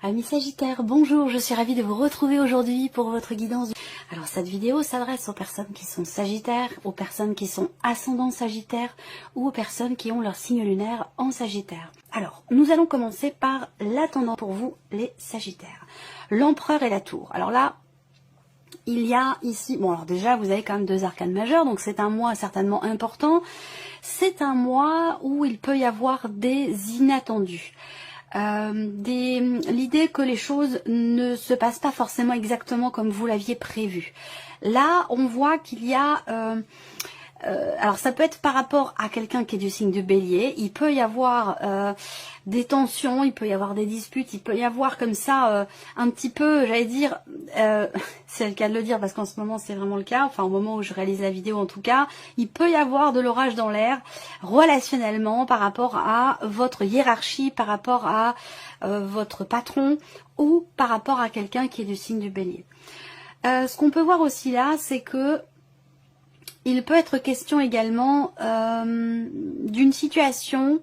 Amis Sagittaires, bonjour, je suis ravie de vous retrouver aujourd'hui pour votre guidance. Alors cette vidéo s'adresse aux personnes qui sont Sagittaires, aux personnes qui sont ascendants Sagittaires ou aux personnes qui ont leur signe lunaire en Sagittaire. Alors, nous allons commencer par la tendance pour vous les Sagittaires. L'Empereur et la Tour. Alors là, il y a ici, bon alors déjà vous avez quand même deux arcanes majeures, donc c'est un mois certainement important. C'est un mois où il peut y avoir des inattendus. L'idée que les choses ne se passent pas forcément exactement comme vous l'aviez prévu. Là, on voit qu'il y a... alors ça peut être par rapport à quelqu'un qui est du signe de Bélier, il peut y avoir des tensions, il peut y avoir des disputes, il peut y avoir comme ça un petit peu, j'allais dire, c'est le cas de le dire parce qu'en ce moment c'est vraiment le cas, enfin au moment où je réalise la vidéo en tout cas, il peut y avoir de l'orage dans l'air relationnellement par rapport à votre hiérarchie, par rapport à votre patron ou par rapport à quelqu'un qui est du signe du Bélier. Ce qu'on peut voir aussi là, c'est que il peut être question également d'une situation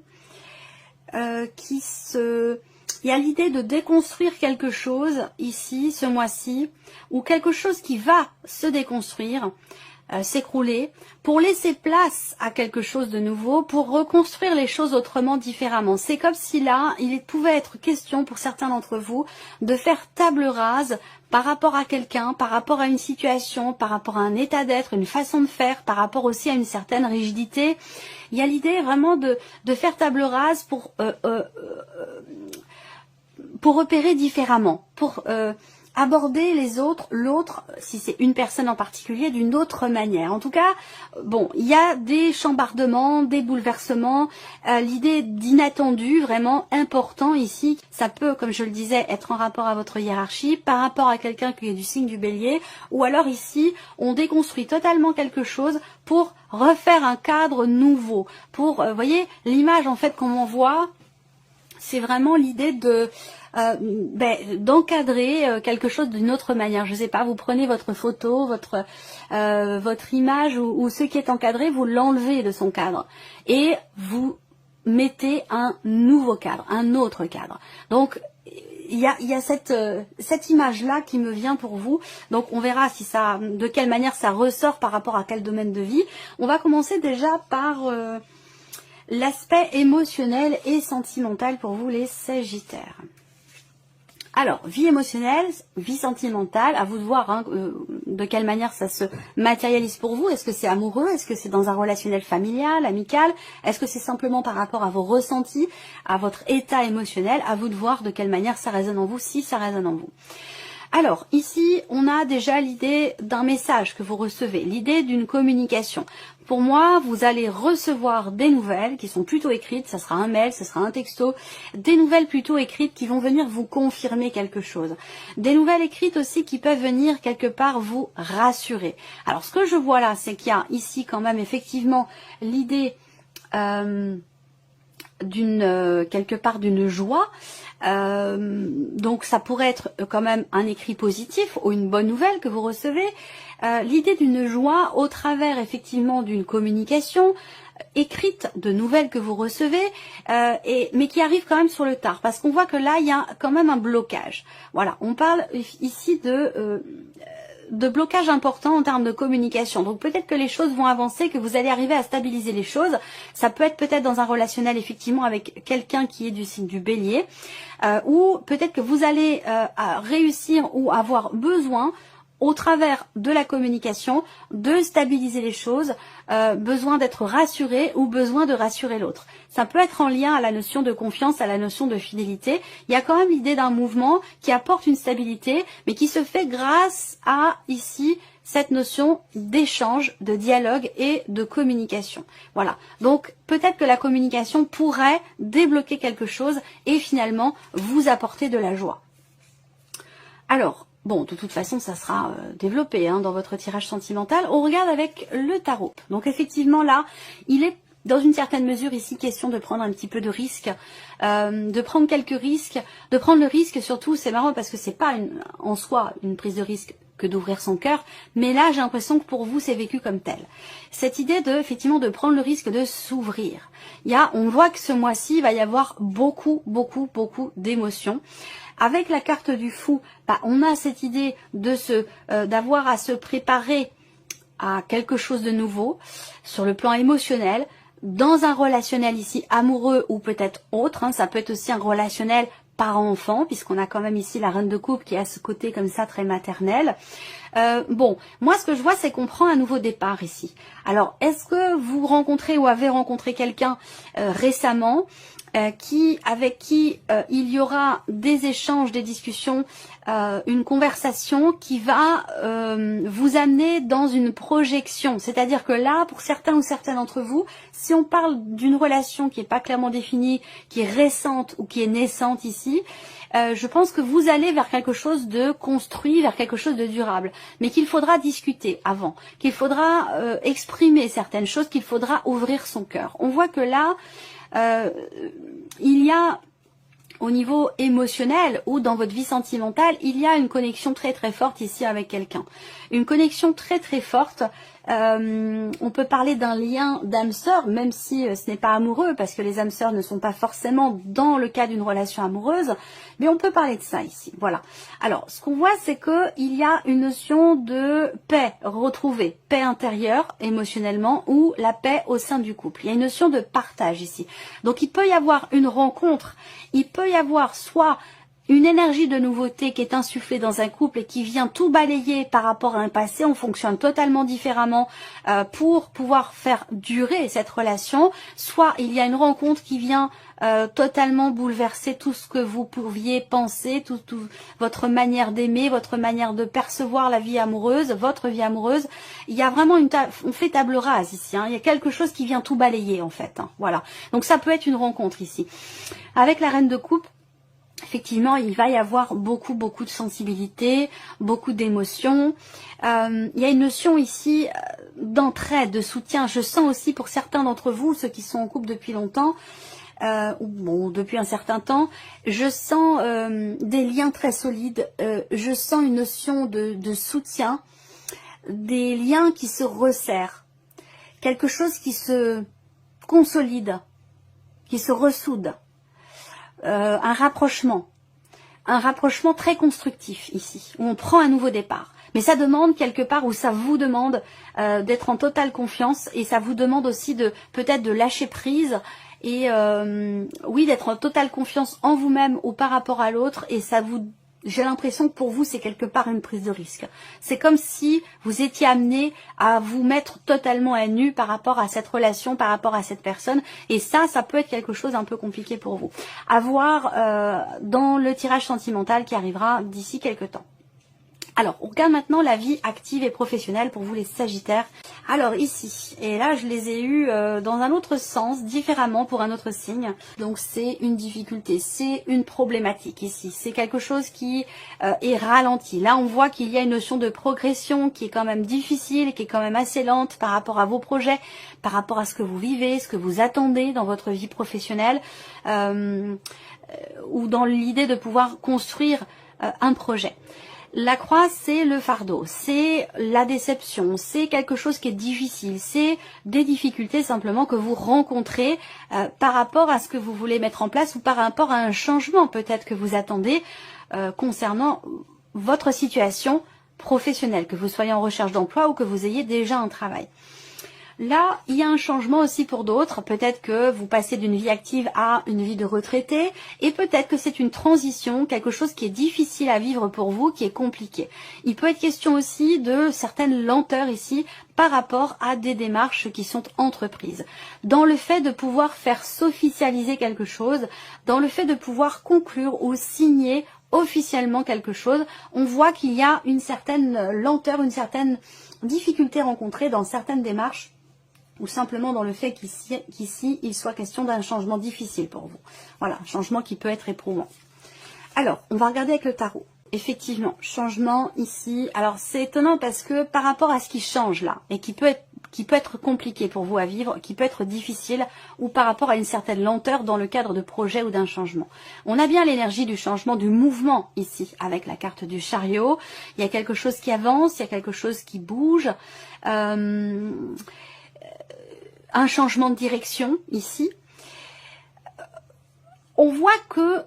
qui se... Il y a l'idée de déconstruire quelque chose ici, ce mois-ci, ou quelque chose qui va se déconstruire, s'écrouler, pour laisser place à quelque chose de nouveau, pour reconstruire les choses autrement, différemment. C'est comme si là, il pouvait être question pour certains d'entre vous de faire table rase par rapport à quelqu'un, par rapport à une situation, par rapport à un état d'être, une façon de faire, par rapport aussi à une certaine rigidité. Il y a l'idée vraiment de faire table rase pour repérer différemment, pour aborder les autres, l'autre, si c'est une personne en particulier, d'une autre manière. En tout cas, bon, il y a des chambardements, des bouleversements, l'idée d'inattendu vraiment important ici. Ça peut, comme je le disais, être en rapport à votre hiérarchie, par rapport à quelqu'un qui est du signe du Bélier, ou alors ici, on déconstruit totalement quelque chose pour refaire un cadre nouveau. Pour, vous voyez, l'image en fait qu'on m'envoie, c'est vraiment l'idée de d'encadrer quelque chose d'une autre manière. Je sais pas, vous prenez votre photo, votre image ou ce qui est encadré, vous l'enlevez de son cadre et vous mettez un nouveau cadre, un autre cadre. Donc il y a cette image là qui me vient pour vous. Donc on verra si ça, de quelle manière ça ressort par rapport à quel domaine de vie. On va commencer déjà par l'aspect émotionnel et sentimental pour vous les Sagittaires. Alors, vie émotionnelle, vie sentimentale, à vous de voir hein, de quelle manière ça se matérialise pour vous. Est-ce que c'est amoureux? Est-ce que c'est dans un relationnel familial, amical? Est-ce que c'est simplement par rapport à vos ressentis, à votre état émotionnel? À vous de voir de quelle manière ça résonne en vous, si ça résonne en vous. Alors, ici, on a déjà l'idée d'un message que vous recevez, l'idée d'une communication. Pour moi, vous allez recevoir des nouvelles qui sont plutôt écrites, ça sera un mail, ça sera un texto, des nouvelles plutôt écrites qui vont venir vous confirmer quelque chose. Des nouvelles écrites aussi qui peuvent venir quelque part vous rassurer. Alors, ce que je vois là, c'est qu'il y a ici quand même effectivement l'idée quelque part d'une joie. Donc ça pourrait être quand même un écrit positif ou une bonne nouvelle que vous recevez. L'idée d'une joie au travers effectivement d'une communication écrite de nouvelles que vous recevez, mais qui arrive quand même sur le tard, parce qu'on voit que là il y a quand même un blocage. Voilà, on parle ici de blocage important en termes de communication. Donc peut-être que les choses vont avancer, que vous allez arriver à stabiliser les choses. Ça peut être peut-être dans un relationnel effectivement avec quelqu'un qui est du signe du Bélier, ou peut-être que vous allez réussir ou avoir besoin au travers de la communication, de stabiliser les choses, besoin d'être rassuré ou besoin de rassurer l'autre. Ça peut être en lien à la notion de confiance, à la notion de fidélité. Il y a quand même l'idée d'un mouvement qui apporte une stabilité, mais qui se fait grâce à, ici, cette notion d'échange, de dialogue et de communication. Voilà. Donc, peut-être que la communication pourrait débloquer quelque chose et finalement vous apporter de la joie. Alors, bon, de toute façon, ça sera développé hein, dans votre tirage sentimental. On regarde avec le tarot. Donc, effectivement, là, il est dans une certaine mesure ici question de prendre un petit peu de risque, de prendre quelques risques, de prendre le risque surtout, c'est marrant parce que c'est pas en soi une prise de risque que d'ouvrir son cœur, mais là j'ai l'impression que pour vous c'est vécu comme tel. Cette idée de effectivement de prendre le risque de s'ouvrir. On voit que ce mois-ci il va y avoir beaucoup d'émotions. Avec la carte du fou, bah, on a cette idée de d'avoir à se préparer à quelque chose de nouveau sur le plan émotionnel, dans un relationnel ici amoureux ou peut-être autre, hein, ça peut être aussi un relationnel parent-enfant, puisqu'on a quand même ici la reine de coupe qui a ce côté comme ça très maternel. Bon, moi ce que je vois c'est qu'on prend un nouveau départ ici. Alors, est-ce que vous rencontrez ou avez rencontré quelqu'un récemment avec qui il y aura des échanges, des discussions, une conversation qui va vous amener dans une projection. C'est-à-dire que là, pour certains ou certaines d'entre vous, si on parle d'une relation qui n'est pas clairement définie, qui est récente ou qui est naissante ici, je pense que vous allez vers quelque chose de construit, vers quelque chose de durable, mais qu'il faudra discuter avant, qu'il faudra exprimer certaines choses, qu'il faudra ouvrir son cœur. On voit que là, il y a au niveau émotionnel ou dans votre vie sentimentale, il y a une connexion très très forte ici avec quelqu'un. Une connexion très très forte. On peut parler d'un lien d'âme sœur, même si ce n'est pas amoureux, parce que les âmes sœurs ne sont pas forcément dans le cas d'une relation amoureuse, mais on peut parler de ça ici. Voilà. Alors, ce qu'on voit, c'est que il y a une notion de paix retrouvée, paix intérieure émotionnellement, ou la paix au sein du couple. Il y a une notion de partage ici. Donc, il peut y avoir une rencontre, il peut y avoir soit une énergie de nouveauté qui est insufflée dans un couple et qui vient tout balayer par rapport à un passé. On fonctionne totalement différemment pour pouvoir faire durer cette relation. Soit il y a une rencontre qui vient totalement bouleverser tout ce que vous pouviez penser, toute votre manière d'aimer, votre manière de percevoir la vie amoureuse, votre vie amoureuse. Il y a vraiment on fait table rase ici. Hein. Il y a quelque chose qui vient tout balayer en fait. Hein. Voilà. Donc ça peut être une rencontre ici. Avec la reine de coupe, effectivement, il va y avoir beaucoup de sensibilité, beaucoup d'émotions. Il y a une notion ici d'entraide, de soutien. Je sens aussi pour certains d'entre vous, ceux qui sont en couple depuis longtemps, ou bon, depuis un certain temps, je sens des liens très solides. Je sens une notion de soutien, des liens qui se resserrent, quelque chose qui se consolide, qui se ressoude. Un rapprochement très constructif ici, où on prend un nouveau départ. Mais ça demande quelque part, ou ça vous demande d'être en totale confiance, et ça vous demande aussi peut-être de lâcher prise, et oui, d'être en totale confiance en vous-même ou par rapport à l'autre, et ça vous... J'ai l'impression que pour vous, c'est quelque part une prise de risque. C'est comme si vous étiez amené à vous mettre totalement à nu par rapport à cette relation, par rapport à cette personne. Et ça peut être quelque chose un peu compliqué pour vous. À voir dans le tirage sentimental qui arrivera d'ici quelques temps. Alors, on regarde maintenant la vie active et professionnelle pour vous les Sagittaires. Alors ici, et là je les ai eus dans un autre sens, différemment pour un autre signe. Donc c'est une difficulté, c'est une problématique ici. C'est quelque chose qui est ralenti. Là on voit qu'il y a une notion de progression qui est quand même difficile, qui est quand même assez lente par rapport à vos projets, par rapport à ce que vous vivez, ce que vous attendez dans votre vie professionnelle, ou dans l'idée de pouvoir construire un projet. La croix, c'est le fardeau, c'est la déception, c'est quelque chose qui est difficile, c'est des difficultés simplement que vous rencontrez par rapport à ce que vous voulez mettre en place ou par rapport à un changement peut-être que vous attendez concernant votre situation professionnelle, que vous soyez en recherche d'emploi ou que vous ayez déjà un travail. Là, il y a un changement aussi pour d'autres. Peut-être que vous passez d'une vie active à une vie de retraité. Et peut-être que c'est une transition, quelque chose qui est difficile à vivre pour vous, qui est compliqué. Il peut être question aussi de certaines lenteurs ici par rapport à des démarches qui sont entreprises. Dans le fait de pouvoir faire s'officialiser quelque chose, dans le fait de pouvoir conclure ou signer officiellement quelque chose, on voit qu'il y a une certaine lenteur, une certaine difficulté rencontrée dans certaines démarches, ou simplement dans le fait qu'ici, il soit question d'un changement difficile pour vous. Voilà, un changement qui peut être éprouvant. Alors, on va regarder avec le tarot. Effectivement, changement ici. Alors, c'est étonnant parce que par rapport à ce qui change là, et qui peut être compliqué pour vous à vivre, qui peut être difficile, ou par rapport à une certaine lenteur dans le cadre de projets ou d'un changement. On a bien l'énergie du changement, du mouvement ici, avec la carte du chariot. Il y a quelque chose qui avance, il y a quelque chose qui bouge. Un changement de direction ici. On voit que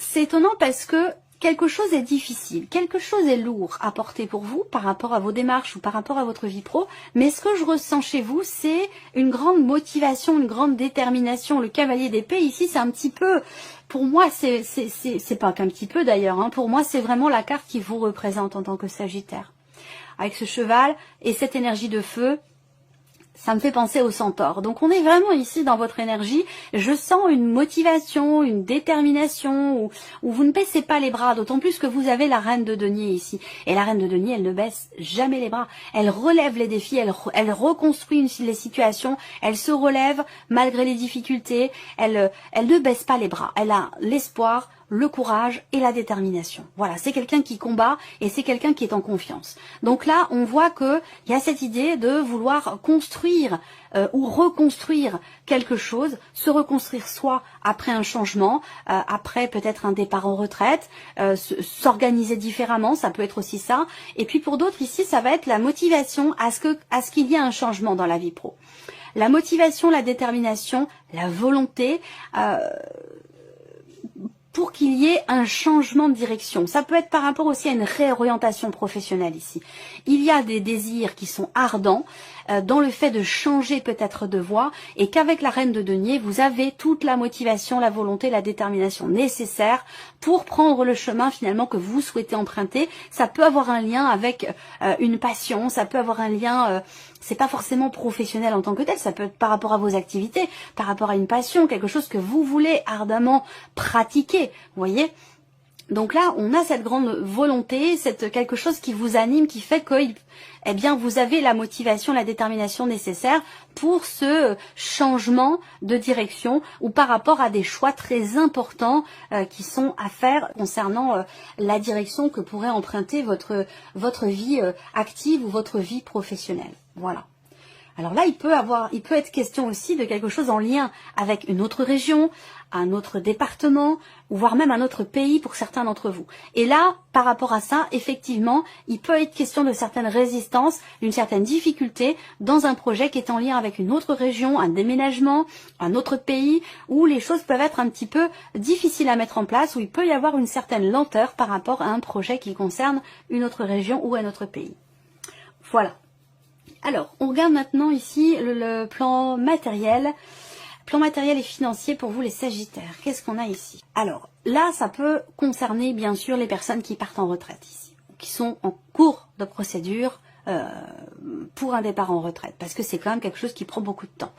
c'est étonnant parce que quelque chose est difficile, quelque chose est lourd à porter pour vous par rapport à vos démarches ou par rapport à votre vie pro, mais ce que je ressens chez vous, c'est une grande motivation, une grande détermination. Le cavalier d'épée ici, c'est un petit peu, pour moi, c'est pas qu'un petit peu d'ailleurs, hein, pour moi c'est vraiment la carte qui vous représente en tant que Sagittaire. Avec ce cheval et cette énergie de feu, ça me fait penser au centaure. Donc on est vraiment ici dans votre énergie. Je sens une motivation, une détermination, où vous ne baissez pas les bras, d'autant plus que vous avez la reine de denier ici. Et la reine de denier, elle ne baisse jamais les bras. Elle relève les défis, elle reconstruit les situations, elle se relève malgré les difficultés. Elle ne baisse pas les bras. Elle a l'espoir, le courage et la détermination. Voilà, c'est quelqu'un qui combat et c'est quelqu'un qui est en confiance. Donc là, on voit qu'il y a cette idée de vouloir construire ou reconstruire quelque chose, se reconstruire soit après un changement, après peut-être un départ en retraite, s'organiser différemment, ça peut être aussi ça. Et puis pour d'autres ici, ça va être la motivation à ce qu'il y ait un changement dans la vie pro. La motivation, la détermination, la volonté, pour qu'il y ait un changement de direction. Ça peut être par rapport aussi à une réorientation professionnelle ici. Il y a des désirs qui sont ardents dans le fait de changer peut-être de voie et qu'avec la reine de denier, vous avez toute la motivation, la volonté, la détermination nécessaire pour prendre le chemin finalement que vous souhaitez emprunter. Ça peut avoir un lien avec une passion, ça peut avoir un lien... c'est pas forcément professionnel en tant que tel, ça peut être par rapport à vos activités, par rapport à une passion, quelque chose que vous voulez ardemment pratiquer, vous voyez. Donc là, on a cette grande volonté, quelque chose qui vous anime, qui fait que, eh bien, vous avez la motivation, la détermination nécessaire pour ce changement de direction ou par rapport à des choix très importants qui sont à faire concernant la direction que pourrait emprunter votre vie active ou votre vie professionnelle. Voilà. Alors là, il peut être question aussi de quelque chose en lien avec une autre région, un autre département, ou voire même un autre pays pour certains d'entre vous. Et là, par rapport à ça, effectivement, il peut être question de certaines résistances, d'une certaine difficulté dans un projet qui est en lien avec une autre région, un déménagement, un autre pays, où les choses peuvent être un petit peu difficiles à mettre en place, où il peut y avoir une certaine lenteur par rapport à un projet qui concerne une autre région ou un autre pays. Voilà. Alors, on regarde maintenant ici le plan matériel et financier pour vous les Sagittaires. Qu'est-ce qu'on a ici? Alors, là, ça peut concerner bien sûr les personnes qui partent en retraite ici, qui sont en cours de procédure pour un départ en retraite, parce que c'est quand même quelque chose qui prend beaucoup de temps.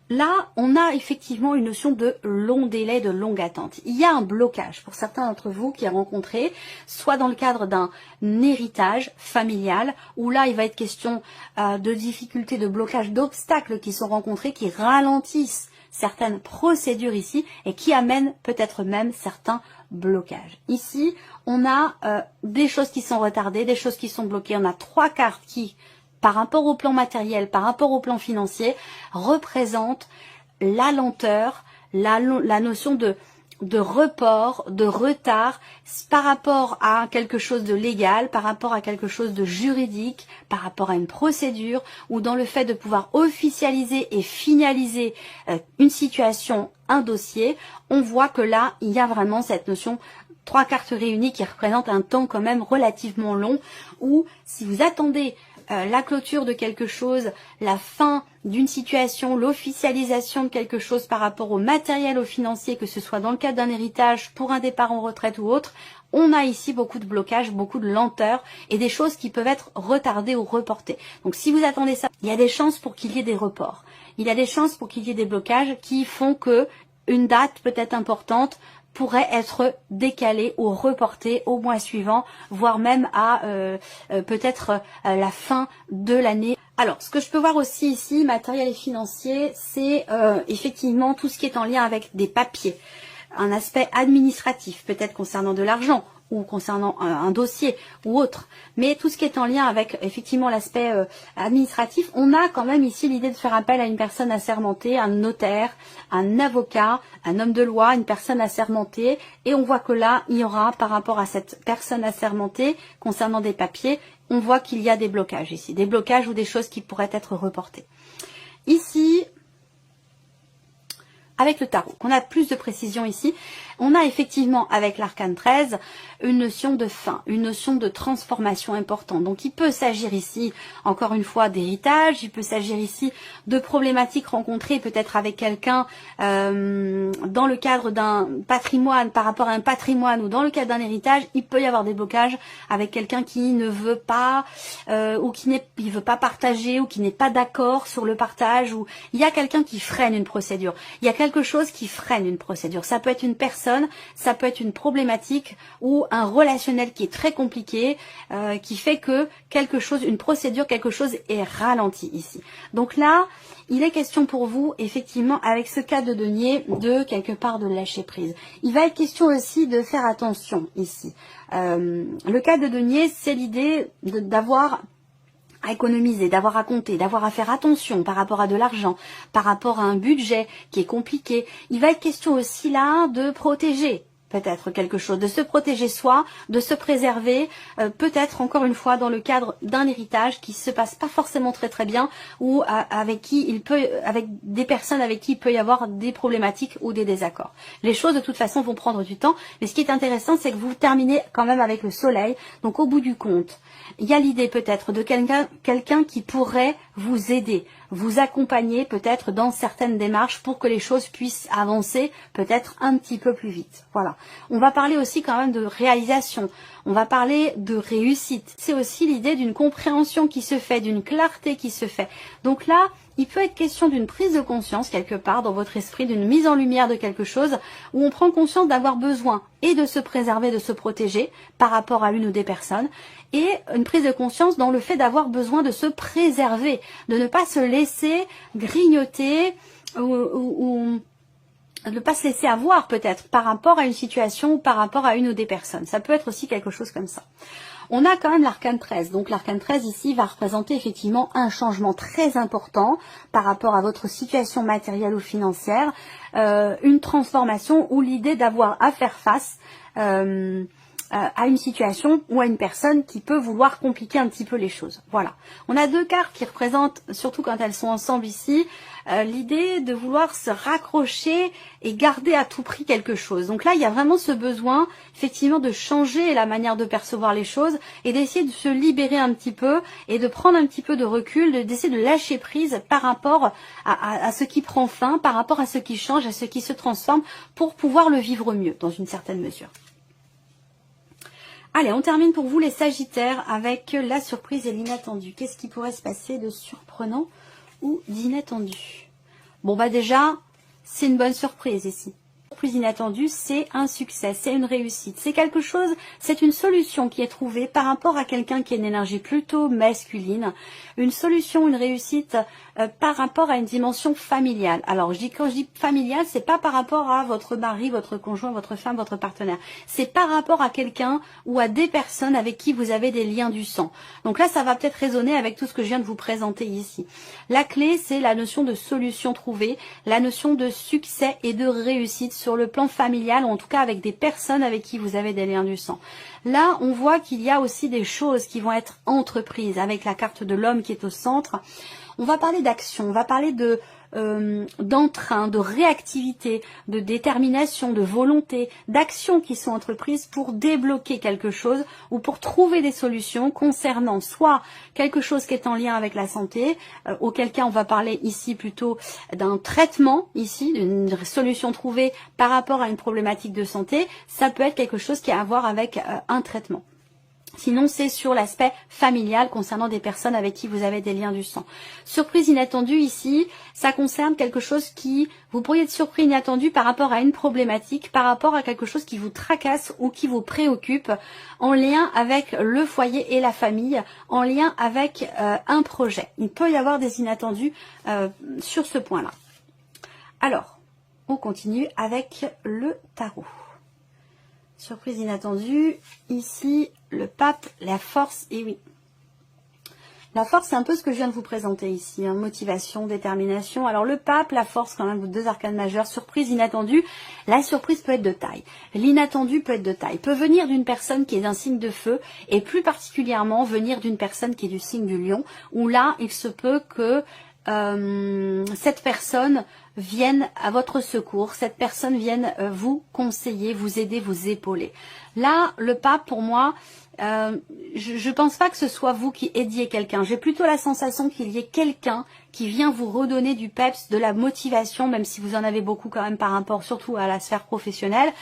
Là, on a effectivement une notion de long délai, de longue attente. Il y a un blocage pour certains d'entre vous qui a rencontré, soit dans le cadre d'un héritage familial, où là, il va être question de difficultés, de blocages, d'obstacles qui sont rencontrés, qui ralentissent certaines procédures ici et qui amènent peut-être même certains blocages. Ici, on a des choses qui sont retardées, des choses qui sont bloquées. On a 3 cartes qui, par rapport au plan matériel, par rapport au plan financier, représente la lenteur, la notion de report, de retard, par rapport à quelque chose de légal, par rapport à quelque chose de juridique, par rapport à une procédure, ou dans le fait de pouvoir officialiser et finaliser une situation, un dossier. On voit que là, il y a vraiment cette notion, 3 cartes réunies qui représentent un temps quand même relativement long, où si vous attendez la clôture de quelque chose, la fin d'une situation, l'officialisation de quelque chose par rapport au matériel, au financier, que ce soit dans le cadre d'un héritage, pour un départ en retraite ou autre, on a ici beaucoup de blocages, beaucoup de lenteur et des choses qui peuvent être retardées ou reportées. Donc si vous attendez ça, il y a des chances pour qu'il y ait des reports. Il y a des chances pour qu'il y ait des blocages qui font que une date peut-être importante pourrait être décalé ou reporté au mois suivant, voire même à peut-être la fin de l'année. Alors, ce que je peux voir aussi ici, matériel et financier, c'est effectivement tout ce qui est en lien avec des papiers, un aspect administratif, peut-être concernant de l'argent, ou concernant un dossier ou autre, mais tout ce qui est en lien avec effectivement l'aspect administratif, on a quand même ici l'idée de faire appel à une personne assermentée, un notaire, un avocat, un homme de loi, une personne assermentée, et on voit que là, il y aura par rapport à cette personne assermentée, concernant des papiers, on voit qu'il y a des blocages ici, des blocages ou des choses qui pourraient être reportées. Ici, avec le tarot, qu'on a plus de précision ici, on a effectivement avec l'arcane 13 une notion de fin, une notion de transformation importante. Donc il peut s'agir ici, encore une fois, d'héritage, il peut s'agir ici de problématiques rencontrées peut-être avec quelqu'un dans le cadre d'un patrimoine, par rapport à un patrimoine ou dans le cadre d'un héritage, il peut y avoir des blocages avec quelqu'un qui ne veut pas ou qui ne veut pas partager ou qui n'est pas d'accord sur le partage, ou il y a quelqu'un qui freine une procédure, il y a quelque chose qui freine une procédure, ça peut être une personne, ça peut être une problématique ou un relationnel qui est très compliqué, qui fait que quelque chose, une procédure, quelque chose est ralenti ici. Donc là, il est question pour vous, effectivement, avec ce cas de denier, de quelque part de lâcher prise. Il va être question aussi de faire attention ici. Le cas de denier, c'est l'idée d'avoir à économiser, d'avoir à compter, d'avoir à faire attention par rapport à de l'argent, par rapport à un budget qui est compliqué. Il va être question aussi là de protéger peut-être quelque chose, de se protéger soi, de se préserver, peut-être encore une fois dans le cadre d'un héritage qui se passe pas forcément très très bien, ou avec des personnes avec qui il peut y avoir des problématiques ou des désaccords. Les choses de toute façon vont prendre du temps, mais ce qui est intéressant, c'est que vous terminez quand même avec le soleil. Donc au bout du compte, il y a l'idée peut-être de quelqu'un qui pourrait vous aider, vous accompagner peut-être dans certaines démarches pour que les choses puissent avancer peut-être un petit peu plus vite. Voilà. On va parler aussi quand même de réalisation, on va parler de réussite. C'est aussi l'idée d'une compréhension qui se fait, d'une clarté qui se fait. Donc là, il peut être question d'une prise de conscience quelque part dans votre esprit, d'une mise en lumière de quelque chose où on prend conscience d'avoir besoin et de se préserver, de se protéger par rapport à une ou des personnes, et une prise de conscience dans le fait d'avoir besoin de se préserver, de ne pas se laisser grignoter ou de ne pas se laisser avoir peut-être par rapport à une situation ou par rapport à une ou des personnes. Ça peut être aussi quelque chose comme ça. On a quand même l'arcane 13. Donc l'arcane 13 ici va représenter effectivement un changement très important par rapport à votre situation matérielle ou financière, une transformation ou l'idée d'avoir à faire face à une situation ou à une personne qui peut vouloir compliquer un petit peu les choses. Voilà. On a deux cartes qui représentent, surtout quand elles sont ensemble ici, l'idée de vouloir se raccrocher et garder à tout prix quelque chose. Donc là, il y a vraiment ce besoin, effectivement, de changer la manière de percevoir les choses et d'essayer de se libérer un petit peu et de prendre un petit peu de recul, d'essayer de lâcher prise par rapport à ce qui prend fin, par rapport à ce qui change, à ce qui se transforme, pour pouvoir le vivre mieux, dans une certaine mesure. Allez, on termine pour vous les Sagittaires avec la surprise et l'inattendu. Qu'est-ce qui pourrait se passer de surprenant ou d'inattendu? Bon bah déjà, c'est une bonne surprise ici. Surprise inattendue, c'est un succès, c'est une réussite, c'est quelque chose, c'est une solution qui est trouvée par rapport à quelqu'un qui a une énergie plutôt masculine, une solution, une réussite par rapport à une dimension familiale. Alors quand je dis familiale, c'est pas par rapport à votre mari, votre conjoint, votre femme, votre partenaire, c'est par rapport à quelqu'un ou à des personnes avec qui vous avez des liens du sang. Donc là, ça va peut-être résonner avec tout ce que je viens de vous présenter ici. La clé, c'est la notion de solution trouvée, la notion de succès et de réussite sur le plan familial, ou en tout cas avec des personnes avec qui vous avez des liens du sang. Là, on voit qu'il y a aussi des choses qui vont être entreprises avec la carte de l'homme qui est au centre. On va parler d'action, on va parler d'entrain, de réactivité, de détermination, de volonté, d'actions qui sont entreprises pour débloquer quelque chose ou pour trouver des solutions concernant soit quelque chose qui est en lien avec la santé, auquel cas on va parler ici plutôt d'un traitement, ici, d'une solution trouvée par rapport à une problématique de santé. Ça peut être quelque chose qui a à voir avec un traitement. Sinon, c'est sur l'aspect familial concernant des personnes avec qui vous avez des liens du sang. Surprise inattendue ici, ça concerne quelque chose qui, vous pourriez être surpris inattendu par rapport à une problématique, par rapport à quelque chose qui vous tracasse ou qui vous préoccupe, en lien avec le foyer et la famille, en lien avec un projet. Il peut y avoir des inattendus sur ce point-là. Alors, on continue avec le tarot. Surprise inattendue, ici, le pape, la force, et oui. La force, c'est un peu ce que je viens de vous présenter ici, hein, motivation, détermination. Alors le pape, la force, quand même, deux arcanes majeures, surprise inattendue. La surprise peut être de taille, l'inattendu peut être de taille, peut venir d'une personne qui est d'un signe de feu, et plus particulièrement venir d'une personne qui est du signe du lion, où là, il se peut que cette personne vienne à votre secours, cette personne vienne vous conseiller, vous aider, vous épauler. Là, le pape, pour moi, je ne pense pas que ce soit vous qui aidiez quelqu'un. J'ai plutôt la sensation qu'il y ait quelqu'un qui vient vous redonner du peps, de la motivation, même si vous en avez beaucoup quand même par rapport surtout à la sphère professionnelle.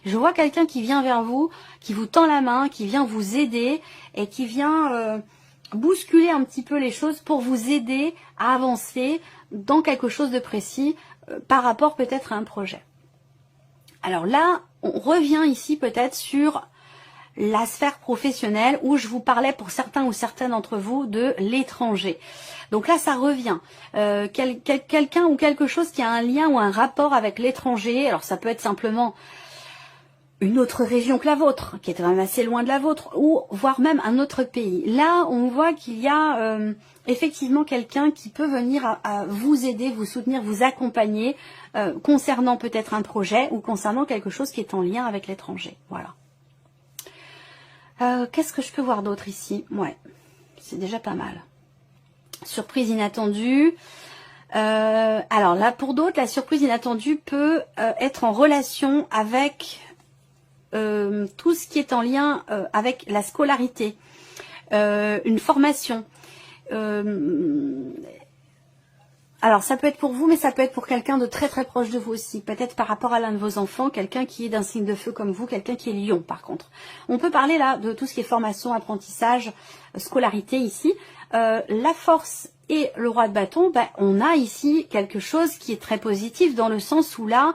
Je vois quelqu'un qui vient vers vous, qui vous tend la main, qui vient vous aider et qui vient bousculer un petit peu les choses pour vous aider à avancer dans quelque chose de précis par rapport peut-être à un projet. Alors là, on revient ici peut-être sur la sphère professionnelle où je vous parlais pour certains ou certaines d'entre vous de l'étranger. Donc là, ça revient. Quelqu'un ou quelque chose qui a un lien ou un rapport avec l'étranger. Alors ça peut être simplement une autre région que la vôtre, qui est quand même assez loin de la vôtre, ou voire même un autre pays. Là, on voit qu'il y a effectivement quelqu'un qui peut venir à vous aider, vous soutenir, vous accompagner concernant peut-être un projet ou concernant quelque chose qui est en lien avec l'étranger. Voilà. Qu'est-ce que je peux voir d'autre ici? Ouais, c'est déjà pas mal. Surprise inattendue. Alors là, pour d'autres, la surprise inattendue peut être en relation avec tout ce qui est en lien avec la scolarité, une formation. Alors ça peut être pour vous, mais ça peut être pour quelqu'un de très très proche de vous aussi. Peut-être par rapport à l'un de vos enfants, quelqu'un qui est d'un signe de feu comme vous, quelqu'un qui est lion par contre. On peut parler là de tout ce qui est formation, apprentissage, scolarité ici. La force et le roi de bâton, on a ici quelque chose qui est très positif dans le sens où là,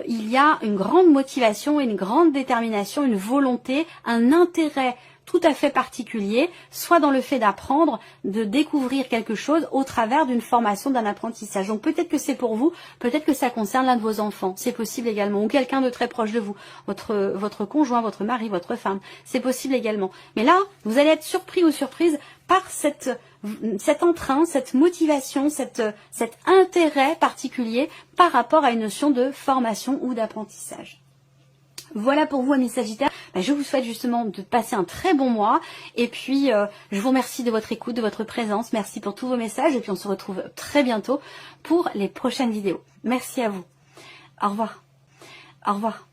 il y a une grande motivation, une grande détermination, une volonté, un intérêt tout à fait particulier, soit dans le fait d'apprendre, de découvrir quelque chose au travers d'une formation, d'un apprentissage. Donc peut-être que c'est pour vous, peut-être que ça concerne l'un de vos enfants, c'est possible également, ou quelqu'un de très proche de vous, votre conjoint, votre mari, votre femme, c'est possible également. Mais là, vous allez être surpris ou surprise par cet entrain, cette motivation, cet intérêt particulier par rapport à une notion de formation ou d'apprentissage. Voilà pour vous, amis Sagittaires. Je vous souhaite justement de passer un très bon mois. Et puis, je vous remercie de votre écoute, de votre présence. Merci pour tous vos messages. Et puis, on se retrouve très bientôt pour les prochaines vidéos. Merci à vous. Au revoir. Au revoir.